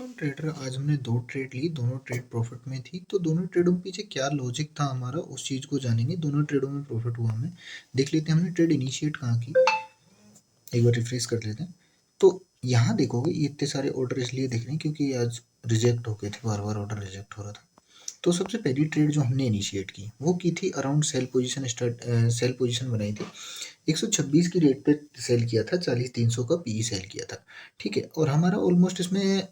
Welcome trader. आज हमने 2 trade ली, दोनों ट्रेड प्रॉफिट में थी। तो दोनों ट्रेडों के पीछे क्या लॉजिक था हमारा, उस चीज़ को जानेंगे। दोनों ट्रेडों में प्रॉफिट हुआ हमें। देख लेते हैं हमने ट्रेड इनिशिएट कहाँ की, एक बार रिफ्रेश कर लेते हैं। तो यहाँ देखोगे ये इतने सारे ऑर्डर इसलिए दिख रहे हैं क्योंकि आज रिजेक्ट हो गए थे, बार बार ऑर्डर रिजेक्ट हो रहा था। तो सबसे पहली ट्रेड जो हमने इनिशिएट की वो की थी अराउंड सेल पोजीशन बनाई थी। 126 की रेट पे सेल किया था, 40-300 का पीई सेल किया था। ठीक है, और हमारा ऑलमोस्ट इसमें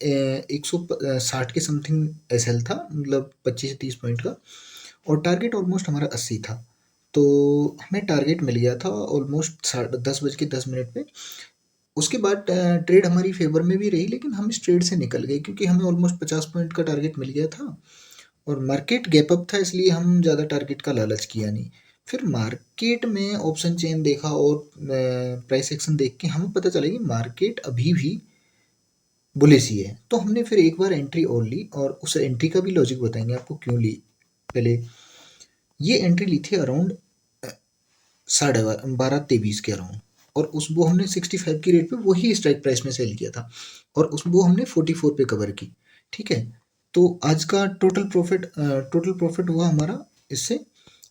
160 के समथिंग एसएल था, मतलब 25 से 30 पॉइंट का। और टारगेट ऑलमोस्ट हमारा 80 था। तो हमें टारगेट मिल गया था ऑलमोस्ट 10:10 पे। उसके बाद ट्रेड हमारी फेवर में भी रही, लेकिन हम इस ट्रेड से निकल गए क्योंकि हमें ऑलमोस्ट 50 पॉइंट का टारगेट मिल गया था और मार्केट गैप अप था, इसलिए हम ज़्यादा टारगेट का लालच किया नहीं। फिर मार्केट में ऑप्शन चेन देखा और प्राइस एक्शन देख के हमें पता चला कि मार्केट अभी भी बुलिश ही है। तो हमने फिर एक बार एंट्री और ली, और उस एंट्री का भी लॉजिक बताएंगे आपको क्यों ली। पहले ये एंट्री ली थी अराउंड 12:23 के अराउंड, और उस वो हमने 65 की रेट पे वही स्ट्राइक प्राइस में सेल किया था, और उस वो हमने 44 पे कवर की। ठीक है, तो आज का टोटल प्रॉफिट हुआ हमारा इससे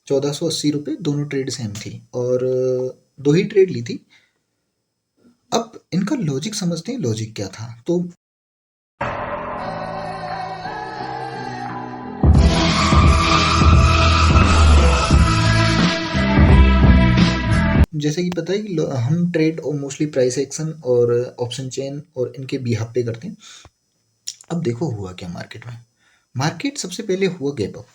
1480 रुपये। दोनों ट्रेड सेम थी और दो ही ट्रेड ली थी। अब इनका लॉजिक समझते हैं, लॉजिक क्या था। तो जैसे कि पता है कि हम ट्रेड और मोस्टली प्राइस एक्शन और ऑप्शन चेन और इनके बिहाफ पे करते हैं। अब देखो हुआ क्या मार्केट में। मार्केट सबसे पहले हुआ गैप अप।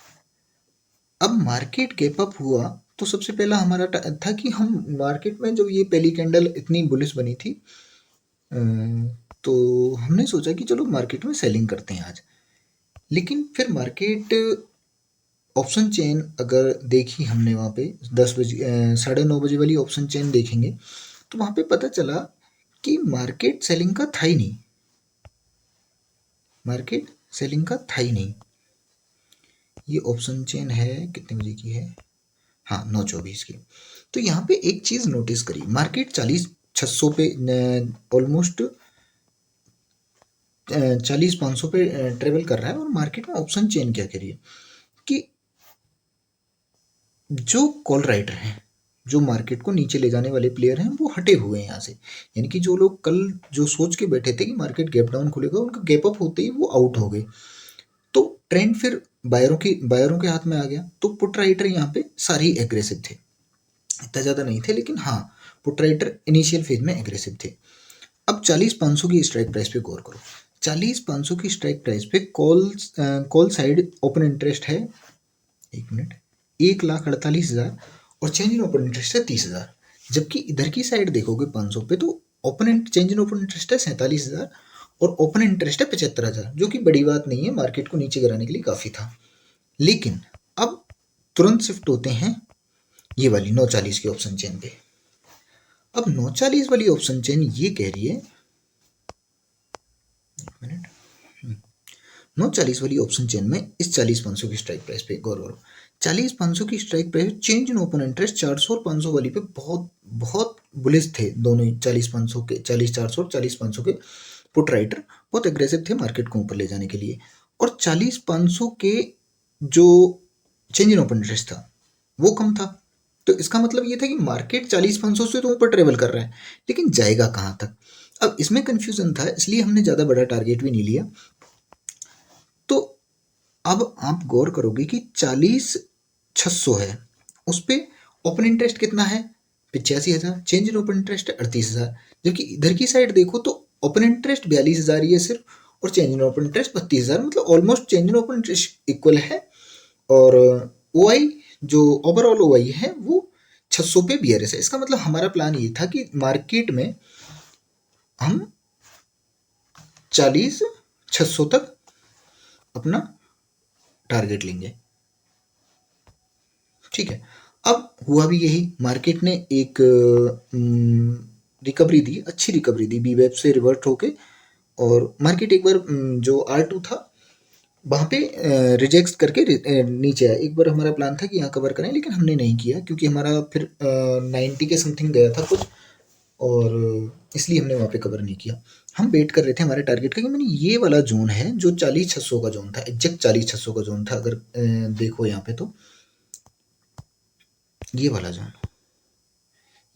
अब मार्केट गैप अप हुआ तो सबसे पहला हमारा था कि हम मार्केट में जब ये पहली कैंडल इतनी बुलिश बनी थी, तो हमने सोचा कि चलो मार्केट में सेलिंग करते हैं आज। लेकिन फिर मार्केट ऑप्शन चेन अगर देखी हमने वहाँ पे 9:30 वाली ऑप्शन चेन देखेंगे तो वहाँ पे पता चला कि मार्केट सेलिंग का था ही नहीं। मार्केट सेलिंग का था ही नहीं। ये ऑप्शन चेन है कितने बजे की है, हाँ 9:24 की। तो यहाँ पे एक चीज़ नोटिस करी, मार्केट 40-600 पे ऑलमोस्ट 40-500 पे ट्रेवल कर रहा है, और मार्केट में ऑप्शन चेन क्या करिए कि जो कॉल राइटर हैं, जो मार्केट को नीचे ले जाने वाले प्लेयर हैं, वो हटे हुए हैं यहाँ से। यानी कि जो लोग कल जो सोच के बैठे थे कि मार्केट गैप डाउन खुलेगा, उनका गैप अप होते ही वो आउट हो गए। तो ट्रेंड फिर बायरों के हाथ में आ गया। तो पुट राइटर यहाँ पे सारे ही एग्रेसिव थे, इतना ज़्यादा नहीं थे, लेकिन हाँ पुट राइटर इनिशियल फेज में एग्रेसिव थे। अब 40-500 की स्ट्राइक प्राइस पे गौर करो। 40-500 की स्ट्राइक प्राइस पे कॉल साइड ओपन इंटरेस्ट है, एक मिनट, 1,48,000, और चेंज इन ओपन इंटरेस्ट है 30,000। जबकि इधर की साइड देखोगे 500 पे तो चेंज इन ओपन इंटरेस्ट है 47,000 और ओपन इंटरेस्ट है 75,000, जो कि बड़ी बात नहीं है, मार्केट को नीचे गिराने के लिए काफ़ी था। लेकिन अब तुरंत शिफ्ट होते हैं ये वाली 9:40 की ऑप्शन चेन पे। अब 9:40 वाली ऑप्शन चेन ये कह रही है, एक मिनट, 9:40 वाली ऑप्शन चेन में इस 40-500 की स्ट्राइक प्राइस पे गौर करो। 40-500 की strike price change in open interest 400 और 500 वाली पे बहुत बहुत बुलिश थे दोनों ही। 40-500 के 40-400 और 40-500 के पुट राइटर बहुत एग्रेसिव थे मार्केट को ऊपर ले जाने के लिए, और 40-500 के जो चेंज इन ओपन इंटरेस्ट था वो कम था। तो इसका मतलब ये था कि मार्केट 40-500 से तो ऊपर ट्रेवल कर रहा है, लेकिन जाएगा कहाँ तक। अब इसमें कंफ्यूजन था, इसलिए हमने ज़्यादा बड़ा टारगेट भी नहीं लिया। तो अब आप गौर करोगे कि 40,600 है, उस पर ओपन इंटरेस्ट कितना है, 85,000, चेंज इन ओपन इंटरेस्ट है 38,000। जबकि इधर की साइड देखो तो ओपन इंटरेस्ट 42,000 ही है सिर्फ, और चेंज इन ओपन इंटरेस्ट 32,000, मतलब almost change in open interest equal है। और ओ आई जो ओवरऑल ओ आई है वो 600 पे बीआरएस है। इसका मतलब हमारा प्लान ये था कि मार्केट में हम 40,600 तक अपना टारगेट लेंगे। ठीक है, अब हुआ भी यही। मार्केट ने एक रिकवरी दी, अच्छी रिकवरी दी, बी वेब से रिवर्ट होके, और मार्केट एक बार जो R2 था वहाँ पे रिजेक्ट करके नीचे आया। एक बार हमारा प्लान था कि यहाँ कवर करें, लेकिन हमने नहीं किया क्योंकि हमारा फिर 90 के समथिंग गया था कुछ, और इसलिए हमने वहाँ पे कवर नहीं किया। हम वेट कर रहे थे हमारे टारगेट का कि मैंने ये वाला जोन है जो 40,600 का जोन था, एग्जैक्ट 40,600 का जोन था। अगर देखो यहाँ पे तो ये वाला जोन,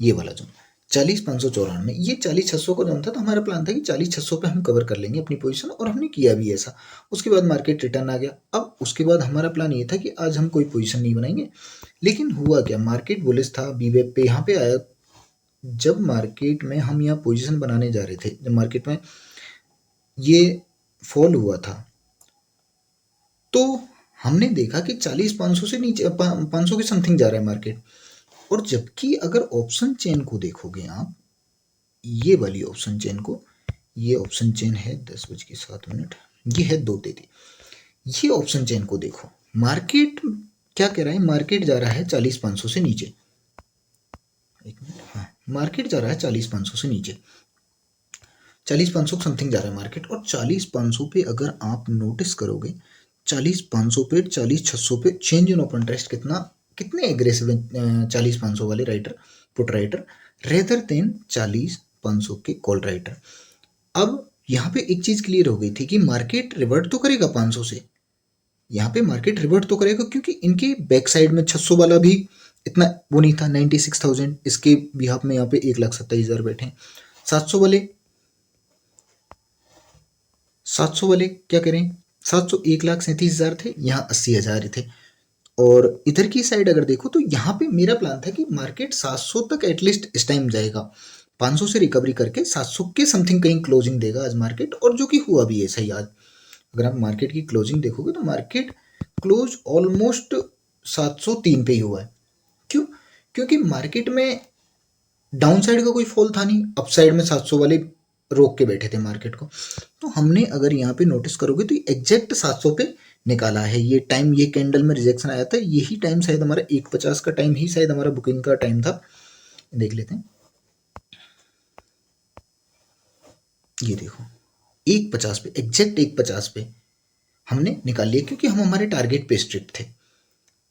ये वाला जोन 40,594, ये 40,600 का जोन था। तो हमारा प्लान था कि 40,600 पे हम कवर कर लेंगे अपनी पोजीशन, और हमने किया भी ऐसा। उसके बाद मार्केट रिटर्न आ गया। अब उसके बाद हमारा प्लान ये था कि आज हम कोई पोजीशन नहीं बनाएंगे, लेकिन हुआ क्या, मार्केट बुलिश था, बीवेप पे यहाँ पे आया। जब मार्केट में हम यहाँ पोजीशन बनाने जा रहे थे, जब मार्केट में ये फॉल हुआ था, तो हमने देखा कि 40,500 से नीचे 500 के समथिंग जा रहा है मार्केट। और जबकि अगर ऑप्शन चेन को देखोगे आप, ये वाली ऑप्शन चेन को, ये ऑप्शन चेन है 10:07, ये है 2:33, ये ऑप्शन चेन को देखो, मार्केट क्या कह रहा है, मार्केट जा रहा है 40,500 से नीचे। एक मिनट, हाँ, मार्केट जा रहा है 40,500 से नीचे, 40,500 समथिंग जा रहा है मार्केट। और 40,500 पे अगर आप नोटिस करोगे, 40,500 पे, 40,600 पे चेंज इन ओपन इंटरेस्ट कितने एग्रेसिव है 40,500 वाले writer, put writer, rather than 40,500 के कॉल राइटर। अब यहाँ पे एक चीज क्लियर हो गई थी कि मार्केट रिवर्ट तो करेगा 500 से, यहाँ पे मार्केट रिवर्ट तो करेगा, क्योंकि इनके बैक साइड में 600 वाला भी इतना वो नहीं था, 96,000, इसके बिहाफ में यहाँ पे 1,27,000 बैठे हैं। 700 वाले, 700 वाले क्या करें, 700 1,37,000 थे, यहाँ 80,000 थे। और इधर की साइड अगर देखो तो यहाँ पे मेरा प्लान था कि मार्केट 700 तक एटलीस्ट इस टाइम जाएगा, 500 से रिकवरी करके 700 के समथिंग कहीं क्लोजिंग देगा आज मार्केट, और जो कि हुआ भी है सही आज। अगर आप मार्केट की क्लोजिंग देखोगे तो मार्केट क्लोज ऑलमोस्ट 703 पे ही हुआ है। क्यों? क्योंकि मार्केट में डाउन साइड का कोई फॉल था नहीं, अप साइड में 700 वाले रोक के बैठे थे मार्केट को। तो हमने अगर यहाँ पे नोटिस करोगे तो एग्जैक्ट 700 पे निकाला है ये टाइम, ये कैंडल में रिजेक्शन आया था, यही टाइम शायद हमारा 1:50 का टाइम ही शायद हमारा बुकिंग का टाइम था। देख लेते हैं, ये देखो 1:50 पे, एग्जैक्ट 1:50 पे हमने निकाल लिया, क्योंकि हम हमारे टारगेट पे स्ट्रिक्ट थे।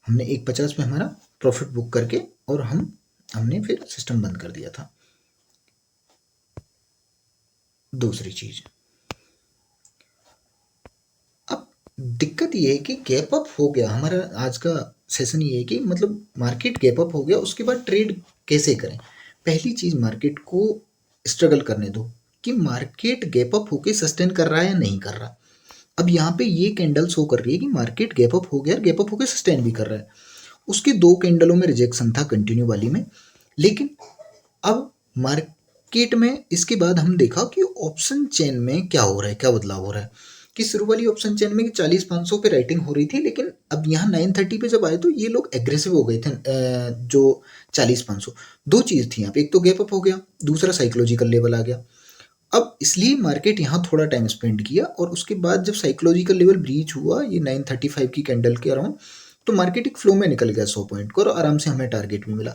हमने 1:50 पे हमारा प्रॉफिट बुक करके और हमने फिर सिस्टम बंद कर दिया था। दूसरी चीज, अब दिक्कत ये है कि गैप अप हो गया हमारा, आज का सेशन ये है कि मतलब मार्केट गैप अप हो गया, उसके बाद ट्रेड कैसे करें। पहली चीज, मार्केट को स्ट्रगल करने दो कि मार्केट गैप अप होके सस्टेन कर रहा है या नहीं कर रहा। अब यहाँ पे ये कैंडल शो कर रही है कि मार्केट गैप अप हो गया, गैप अप होके सस्टेन भी कर रहा है। उसके दो कैंडलों में रिजेक्शन था कंटिन्यू वाली में, लेकिन अब मार्केट में इसके बाद हम देखा कि ऑप्शन चेन में क्या हो रहा है, क्या बदलाव हो रहा है। कि शुरू वाली ऑप्शन चेन में 40,500 पे राइटिंग हो रही थी, लेकिन अब यहाँ 930 पे जब आए तो ये लोग एग्रेसिव हो गए थे। जो 40,500, दो चीज थी यहाँ पे, एक तो गैप अप हो गया, दूसरा साइकोलॉजिकल लेवल आ गया। अब इसलिए मार्केट यहाँ थोड़ा टाइम स्पेंड किया, और उसके बाद जब साइकोलॉजिकल लेवल ब्रीच हुआ ये 935 की कैंडल के अराउंड, तो मार्केट एक फ्लो में निकल गया 100 पॉइंट को, और आराम से हमें टारगेट भी मिला।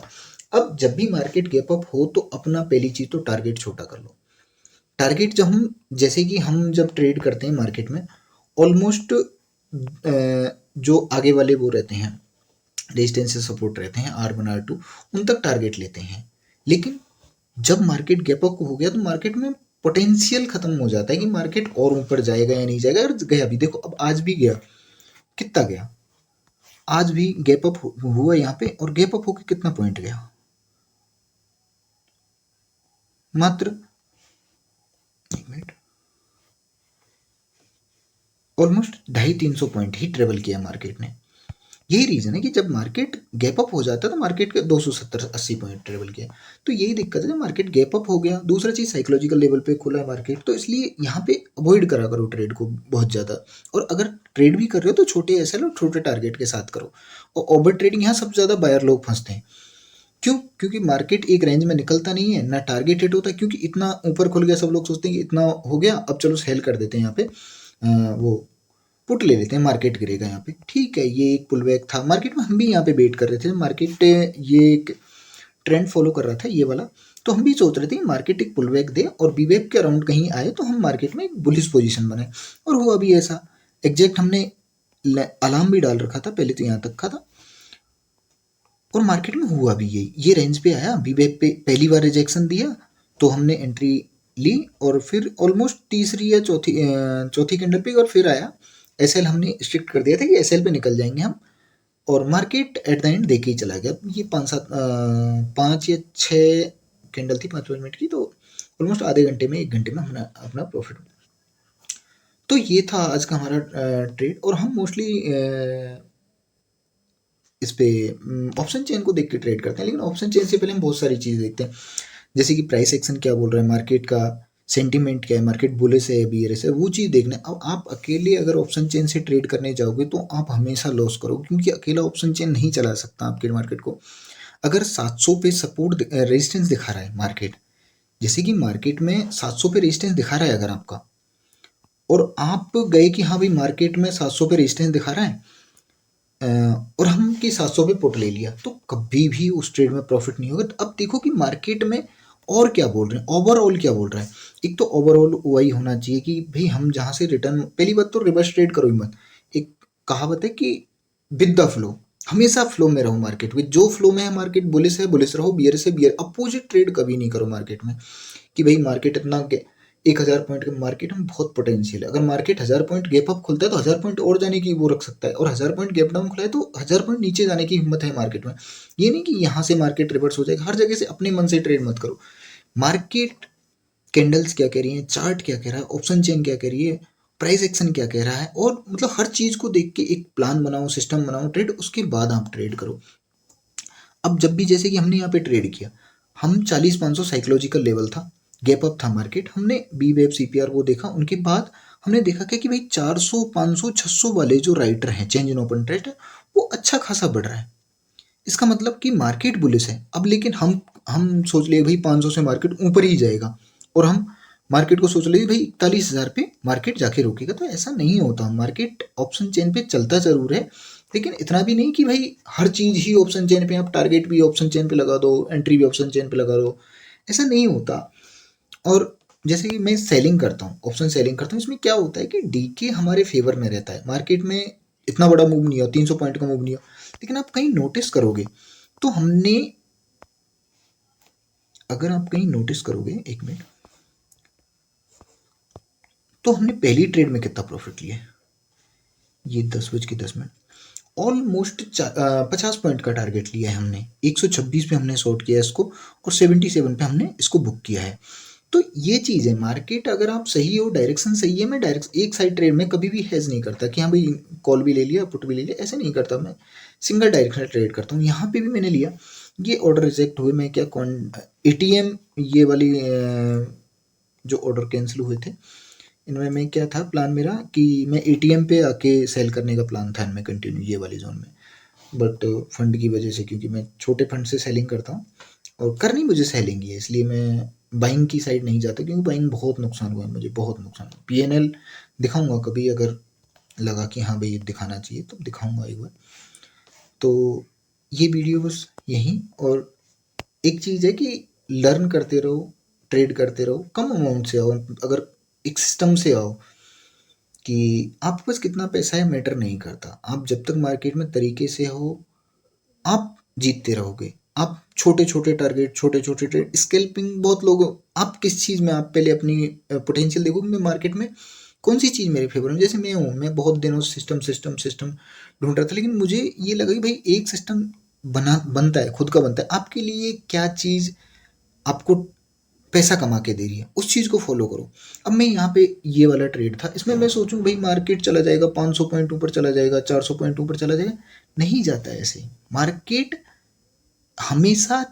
अब जब भी मार्केट गैप अप हो तो अपना पहली चीज तो टारगेट छोटा कर लो। टारगेट जब हम, जैसे कि हम जब ट्रेड करते हैं मार्केट में, ऑलमोस्ट जो आगे वाले वो रहते हैं, रेजिस्टेंस से सपोर्ट रहते हैं R1 R2, उन तक टारगेट लेते हैं। लेकिन जब मार्केट गैप अप हो गया तो मार्केट में पोटेंशियल खत्म हो जाता है कि मार्केट और ऊपर जाएगा या नहीं जाएगा। और गया भी, देखो अब आज भी गया, कितना गया, आज भी गैप अप हुआ यहाँ पे, और गैप अप होकर कितना पॉइंट गया, मात्र, एक मिनट, ऑलमोस्ट 250-300 पॉइंट ही ट्रेवल किया मार्केट ने। यही रीजन है कि जब मार्केट गैप अप हो जाता है तो मार्केट के 270-80 पॉइंट ट्रेवल किया। तो यही दिक्कत है, जब मार्केट गैप अप हो गया, दूसरा चीज साइकोलॉजिकल लेवल पे खुला है मार्केट, तो इसलिए यहाँ पे अवॉइड करा करो ट्रेड को बहुत ज्यादा। और अगर ट्रेड भी कर रहे हो तो छोटे एसएल और छोटे टारगेट के साथ करो। और ओवर ट्रेडिंग, यहाँ सबसे ज्यादा बायर लोग फंसते हैं। क्यों? क्योंकि मार्केट एक रेंज में निकलता नहीं है, ना टारगेट हिट होता है, क्योंकि इतना ऊपर खुल गया, सब लोग सोचते हैं कि इतना हो गया, अब चलो सेल कर देते हैं यहाँ पे, वो पुट ले लेते हैं, मार्केट गिरेगा यहाँ पे। ठीक है, ये एक पुल बैक था मार्केट में, हम भी यहाँ पे वेट कर रहे थे, मार्केट ये एक ट्रेंड फॉलो कर रहा था ये वाला, तो हम भी सोच रहे थे कि मार्केट एक पुल बैक दे और बी वेब के अराउंड कहीं आए तो हम मार्केट में एक बुलिश पोजीशन बनाए, और हुआ भी ऐसा। एग्जैक्ट हमने अलार्म भी डाल रखा था, पहले तो यहाँ तक का था, और मार्केट में हुआ भी यही, ये रेंज पे आया, बी वेब पे पहली बार रिजेक्शन दिया तो हमने एंट्री ली और फिर ऑलमोस्ट तीसरी या चौथी कैंडल पे और फिर आया एसएल। हमने स्ट्रिक्ट कर दिया था कि एसएल पे निकल जाएंगे हम, और मार्केट एट द एंड देके ही चला गया। ये 5 या 6 कैंडल थी 5 मिनट की, तो ऑलमोस्ट आधे घंटे में 1 घंटे में हमने अपना प्रॉफिट। तो ये था आज का हमारा ट्रेड। और हम मोस्टली इस पे ऑप्शन चेन को देख के ट्रेड करते हैं, लेकिन ऑप्शन चेन से पहले हम बहुत सारी चीज़ देखते हैं, जैसे कि प्राइस एक्शन क्या बोल रहा है, मार्केट का सेंटीमेंट क्या है, मार्केट बुलिश है बियरिश है, वो चीज़ देखना है। अब आप अकेले अगर ऑप्शन चेन से ट्रेड करने जाओगे तो आप हमेशा लॉस करोगे, क्योंकि अकेला ऑप्शन चेन नहीं चला सकता आपके मार्केट को। अगर 700 पे सपोर्ट रेजिस्टेंस दिखा रहा है मार्केट, जैसे कि मार्केट में 700 पे रेजिस्टेंस दिखा रहा है अगर आपका, और आप गए कि हाँ भाई मार्केट में 700 पे रेजिस्टेंस दिखा रहा है, और हम कि 700 पे पुट ले लिया, तो कभी भी उस ट्रेड में प्रॉफिट नहीं होगा। तो अब देखो कि मार्केट में और क्या बोल रहे हैं, ओवरऑल क्या बोल रहा है। एक तो ओवरऑल वही होना चाहिए कि भाई हम जहाँ से रिटर्न, पहली बात तो रिवर्स ट्रेड करो ही मत। एक कहावत है कि विद द फ्लो, हमेशा फ्लो में रहो मार्केट में। जो फ्लो में है मार्केट, बुलिश है बुलिश रहो, बियर से बियर। अपोजिट ट्रेड कभी नहीं करो मार्केट में कि भाई मार्केट इतना 1,000 पॉइंट के मार्केट में बहुत पोटेंशियल है। अगर मार्केट 1,000 पॉइंट गैप अप खुलता है तो 1,000 पॉइंट और जाने की वो रख सकता है, और 1,000 पॉइंट गैप डाउन खुला है तो 1,000 पॉइंट नीचे जाने की हिम्मत है मार्केट में। ये नहीं कि यहाँ से मार्केट रिवर्स हो जाएगा। हर जगह से अपने मन से ट्रेड मत करो। मार्केट कैंडल्स क्या कह रही है, चार्ट क्या कह रहा है, ऑप्शन चेन क्या कह रही है, प्राइस एक्शन क्या कह रहा है, और मतलब हर चीज को देख के एक प्लान बनाओ, सिस्टम बनाओ ट्रेड, उसके बाद आप ट्रेड करो। अब जब भी जैसे कि हमने यहाँ पे ट्रेड किया, हम 40-500 साइकोलॉजिकल लेवल था, गैप अप था मार्केट, हमने बी वेब सीपीआर वो देखा, उनके बाद हमने देखा क्या कि भाई 400 500 600 वाले जो राइटर हैं, चेंज इन ओपन ट्रेड, वो अच्छा खासा बढ़ रहा है। इसका मतलब कि मार्केट बुलिश है। अब लेकिन हम सोच लिए भाई 500 से मार्केट ऊपर ही जाएगा, और हम मार्केट को सोच लिए भाई 41,000 पे मार्केट जाके रुकेगा, तो ऐसा नहीं होता। मार्केट ऑप्शन चेन पे चलता जरूर है, लेकिन इतना भी नहीं कि भाई हर चीज ही ऑप्शन चेन पे, आप टारगेट भी ऑप्शन चेन पे लगा दो, एंट्री भी ऑप्शन चेन पे लगा दो, ऐसा नहीं होता। और जैसे कि मैं सेलिंग करता हूँ, ऑप्शन सेलिंग करता हूँ, इसमें क्या होता है कि डीके हमारे फेवर में रहता है। मार्केट में इतना बड़ा मूव नहीं हो, 300 पॉइंट का मूव नहीं हो, लेकिन आप कहीं नोटिस करोगे तो हमने, अगर आप कहीं नोटिस करोगे, एक मिनट, तो हमने पहली ट्रेड में कितना प्रॉफिट लिया है, ये 10:10 ऑलमोस्ट 50 पॉइंट का टारगेट लिया है हमने। 126 पे हमने शॉर्ट किया है इसको, और 77 पे हमने इसको बुक किया है। तो ये चीज़ है, मार्केट अगर आप सही हो, डायरेक्शन सही है, मैं डायरेक्ट एक साइड ट्रेड में कभी भी हेज नहीं करता कि हाँ भाई कॉल भी ले लिया पुट भी ले लिया, ऐसे नहीं करता। मैं सिंगल डायरेक्शनल ट्रेड करता हूँ। यहाँ पे भी मैंने लिया, ये ऑर्डर रिजेक्ट हुए, मैं क्या एटीएम ये वाली जो ऑर्डर कैंसिल हुए थे, इनमें मैं क्या था प्लान मेरा कि मैं एटीएम पे आके सेल करने का प्लान था इनमें कंटिन्यू ये वाली जोन में, बट फंड की वजह से, क्योंकि मैं छोटे फंड से सेलिंग करता हूँ और करनी मुझे सेलिंग ही है, इसलिए मैं बाइंग की साइड नहीं जाता, क्योंकि बाइंग बहुत नुकसान हुआ है मुझे, बहुत नुकसान। पीएनएल दिखाऊंगा कभी, अगर लगा कि हाँ भाई ये दिखाना चाहिए तो दिखाऊंगा एक बार। तो ये वीडियो बस यही। और एक चीज़ है कि लर्न करते रहो, ट्रेड करते रहो, कम अमाउंट से आओ, अगर एक सिस्टम से आओ कि आपके पास कितना पैसा है मैटर नहीं करता। आप जब तक मार्केट में तरीके से हो, आप जीतते रहोगे। आप छोटे छोटे टारगेट, छोटे छोटे ट्रेड, स्कैल्पिंग बहुत लोग, आप किस चीज़ में, आप पहले अपनी पोटेंशियल देखो, मैं मार्केट में कौन सी चीज़ मेरे फेवर में। जैसे मैं हूँ, मैं बहुत दिनों से सिस्टम सिस्टम सिस्टम ढूंढ रहा था, लेकिन मुझे ये लगा कि भाई एक सिस्टम बनता है, खुद का बनता है। आपके लिए क्या चीज़ आपको पैसा कमा के दे रही है, उस चीज़ को फॉलो करो। अब मैं यहाँ पे ये वाला ट्रेड था, इसमें मैं सोचूं भाई मार्केट चला जाएगा 500 पॉइंट ऊपर चला जाएगा, 400 पॉइंट ऊपर चला जाएगा, नहीं जाता है ऐसे। मार्केट हमेशा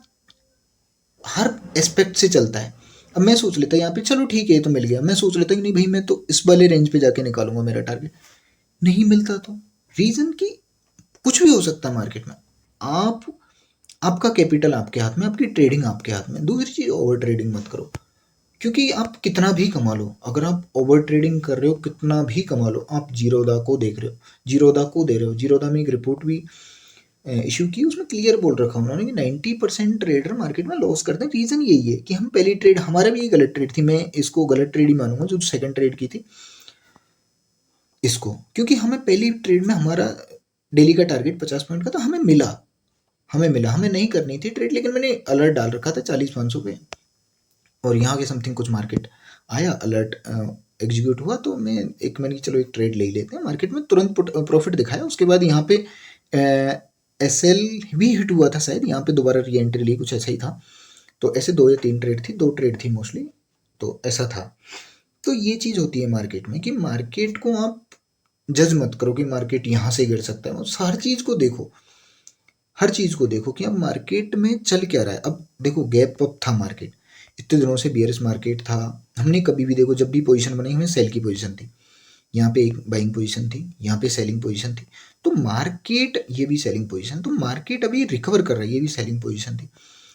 हर एस्पेक्ट से चलता है। अब मैं सोच लेता यहाँ पे चलो ठीक है ये तो मिल गया, मैं सोच लेता कि नहीं भाई मैं तो इस वाले रेंज पे जाके निकालूंगा मेरा टारगेट, नहीं मिलता। तो रीजन कि कुछ भी हो सकता है मार्केट में। आप, आपका कैपिटल आपके हाथ में, आपकी ट्रेडिंग आपके हाथ में। दूसरी चीज, ओवर ट्रेडिंग मत करो, क्योंकि आप कितना भी कमा लो, अगर आप ओवर ट्रेडिंग कर रहे हो, कितना भी कमा लो, आप जीरोदा को देख रहे हो, जीरोदा को दे रहे हो। जीरोदा में एक रिपोर्ट भी इशू की, उसमें क्लियर बोल रखा उन्होंने कि 90% ट्रेडर मार्केट में लॉस करते हैं। रीजन यही है कि हम पहली ट्रेड, हमारा भी ये गलत ट्रेड थी, मैं इसको गलत ट्रेड ही मानूंगा जो सेकंड ट्रेड की थी इसको, क्योंकि हमें पहली ट्रेड में हमारा डेली का टारगेट 50 पॉइंट का था, हमें मिला, हमें नहीं करनी थी ट्रेड, लेकिन मैंने अलर्ट डाल रखा था 40-500 पे। और यहाँ के समथिंग कुछ मार्केट आया, अलर्ट एग्जीक्यूट हुआ, तो मैंने चलो एक ट्रेड ले ही लेते हैं। मार्केट में तुरंत प्रॉफिट दिखाया। उसके बाद यहाँ पे SL भी हिट हुआ था शायद, यहाँ पे दोबारा री एंट्री ली, कुछ ऐसा ही था। तो ऐसे 2 या 3 ट्रेड थी, 2 ट्रेड थी मोस्टली, तो ऐसा था। तो ये चीज़ होती है मार्केट में कि मार्केट को आप जज मत करो कि मार्केट यहाँ से गिर सकता है। हर चीज़ को देखो, हर चीज़ को देखो कि अब मार्केट में चल क्या रहा है। अब देखो गैप अप था मार्केट, इतने दिनों से बियरिश मार्केट था। हमने कभी भी देखो, जब भी पोजीशन बनाई हमें सेल की पोजीशन थी, यहाँ पे एक बाइंग पोजीशन थी, यहाँ पे सेलिंग पोजीशन थी। तो मार्केट, ये भी सेलिंग पोजीशन, तो मार्केट अभी रिकवर कर रहा है, ये भी सेलिंग पोजीशन थी।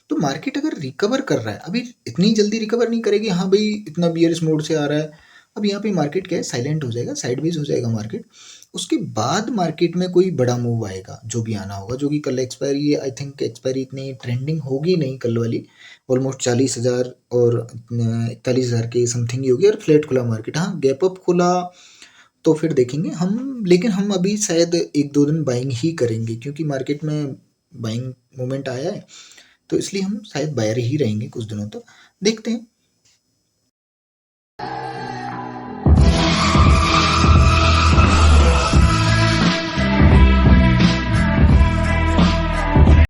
तो मार्केट अगर रिकवर कर रहा है, अभी इतनी जल्दी रिकवर नहीं करेगी, हाँ भाई इतना बियरिश मोड से आ रहा है। अब यहाँ पे मार्केट क्या है, साइलेंट हो जाएगा, साइडवेज हो जाएगा मार्केट। उसके बाद मार्केट में कोई बड़ा मूव आएगा, जो भी आना होगा, जो कि कल एक्सपायरी है। आई थिंक एक्सपायरी इतनी ट्रेंडिंग होगी नहीं कल वाली, ऑलमोस्ट 40,000 और 41,000 के समथिंग ही होगी, और फ्लैट खुला मार्केट। हाँ गैप अप खुला तो फिर देखेंगे हम, लेकिन हम अभी शायद 1-2 दिन बाइंग ही करेंगे, क्योंकि मार्केट में बाइंग मोमेंट आया है, तो इसलिए हम शायद बायर ही रहेंगे कुछ दिनों तक। देखते हैं